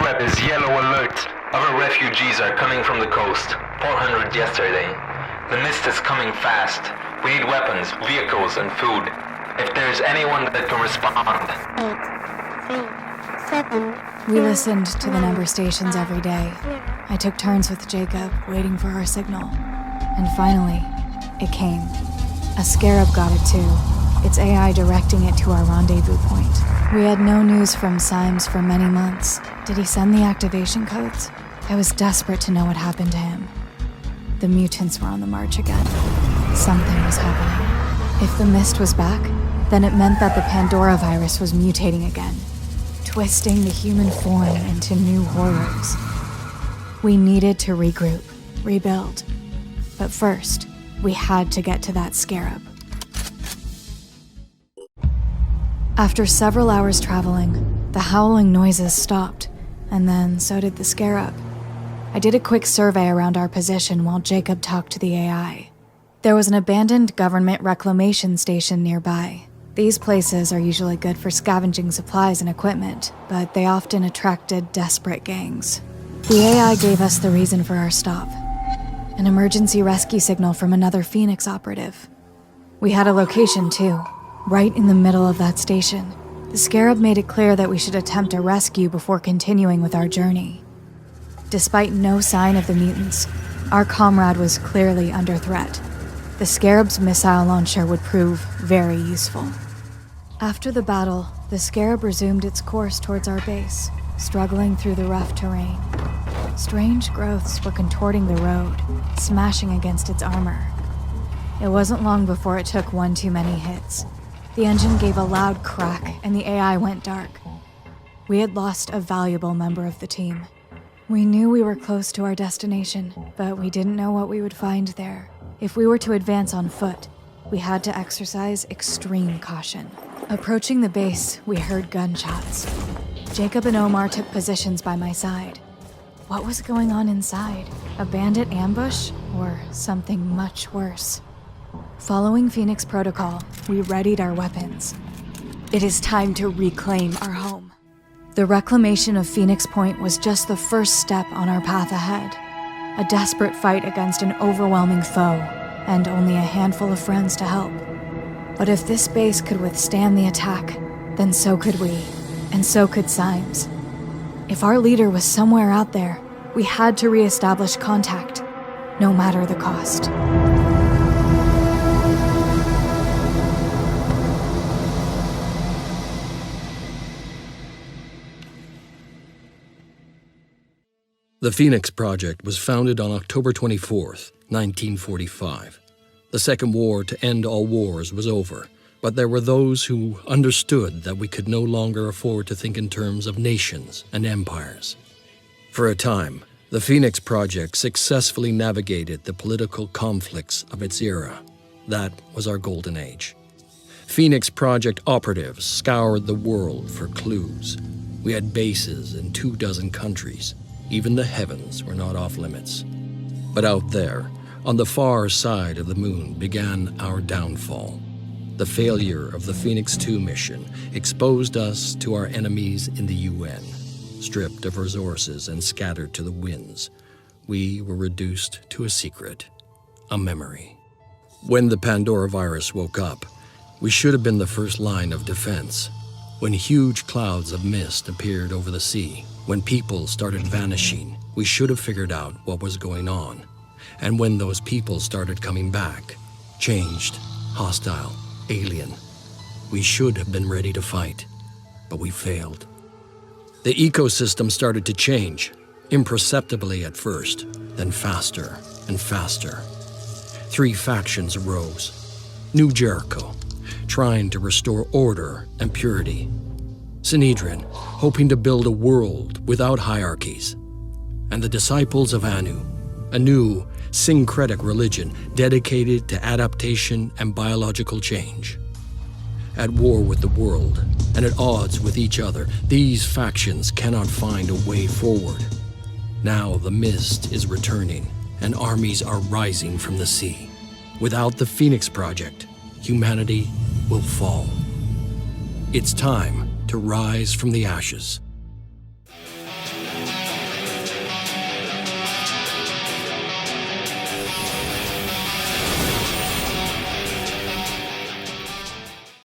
map is yellow alert. Other refugees are coming from the coast. 400 yesterday. The mist is coming fast. We need weapons, vehicles, and food. If there's anyone that can respond. 8, 3, 7. We listened to the number stations every day. I took turns with Jacob, waiting for our signal. And finally, it came. A scarab got it too, its AI directing it to our rendezvous point. We had no news from Symes for many months. Did he send the activation codes? I was desperate to know what happened to him. The mutants were on the march again. Something was happening. If the mist was back, then it meant that the Pandora virus was mutating again, twisting the human form into new horrors. We needed to regroup, rebuild. But first, we had to get to that scarab. After several hours traveling, the howling noises stopped, and then so did the scarab. I did a quick survey around our position while Jacob talked to the AI. There was an abandoned government reclamation station nearby. These places are usually good for scavenging supplies and equipment, but they often attracted desperate gangs. The AI gave us the reason for our stop. An emergency rescue signal from another Phoenix operative. We had a location too, right in the middle of that station. The scarab made it clear that we should attempt a rescue before continuing with our journey. Despite no sign of the mutants, our comrade was clearly under threat. The scarab's missile launcher would prove very useful. After the battle, the scarab resumed its course towards our base, struggling through the rough terrain. Strange growths were contorting the road, smashing against its armor. It wasn't long before it took one too many hits. The engine gave a loud crack and the AI went dark. We had lost a valuable member of the team. We knew we were close to our destination, but we didn't know what we would find there. If we were to advance on foot, we had to exercise extreme caution. Approaching the base, we heard gunshots. Jacob and Omar took positions by my side. What was going on inside? A bandit ambush? Or something much worse? Following Phoenix protocol, we readied our weapons. It is time to reclaim our home. The reclamation of Phoenix Point was just the first step on our path ahead. A desperate fight against an overwhelming foe, and only a handful of friends to help. But if this base could withstand the attack, then so could we, and so could Symes. If our leader was somewhere out there, we had to re-establish contact, no matter the cost. The Phoenix Project was founded on October 24th, 1945. The Second War to End All Wars was over, but there were those who understood that we could no longer afford to think in terms of nations and empires. For a time, the Phoenix Project successfully navigated the political conflicts of its era. That was our golden age. Phoenix Project operatives scoured the world for clues. We had bases in 24 countries. Even the heavens were not off limits. But out there, on the far side of the moon, began our downfall. The failure of the Phoenix 2 mission exposed us to our enemies in the UN. Stripped of resources and scattered to the winds, we were reduced to a secret, a memory. When the Pandora virus woke up, we should have been the first line of defense. When huge clouds of mist appeared over the sea, when people started vanishing, we should have figured out what was going on. And when those people started coming back, changed, hostile, alien, we should have been ready to fight, but we failed. The ecosystem started to change, imperceptibly at first, then faster and faster. 3 factions arose. New Jericho, trying to restore order and purity. Sanhedrin, hoping to build a world without hierarchies. And the Disciples of Anu, a new syncretic religion dedicated to adaptation and biological change. At war with the world and at odds with each other, these factions cannot find a way forward. Now the mist is returning and armies are rising from the sea. Without the Phoenix Project, humanity will fall. It's time to rise from the ashes.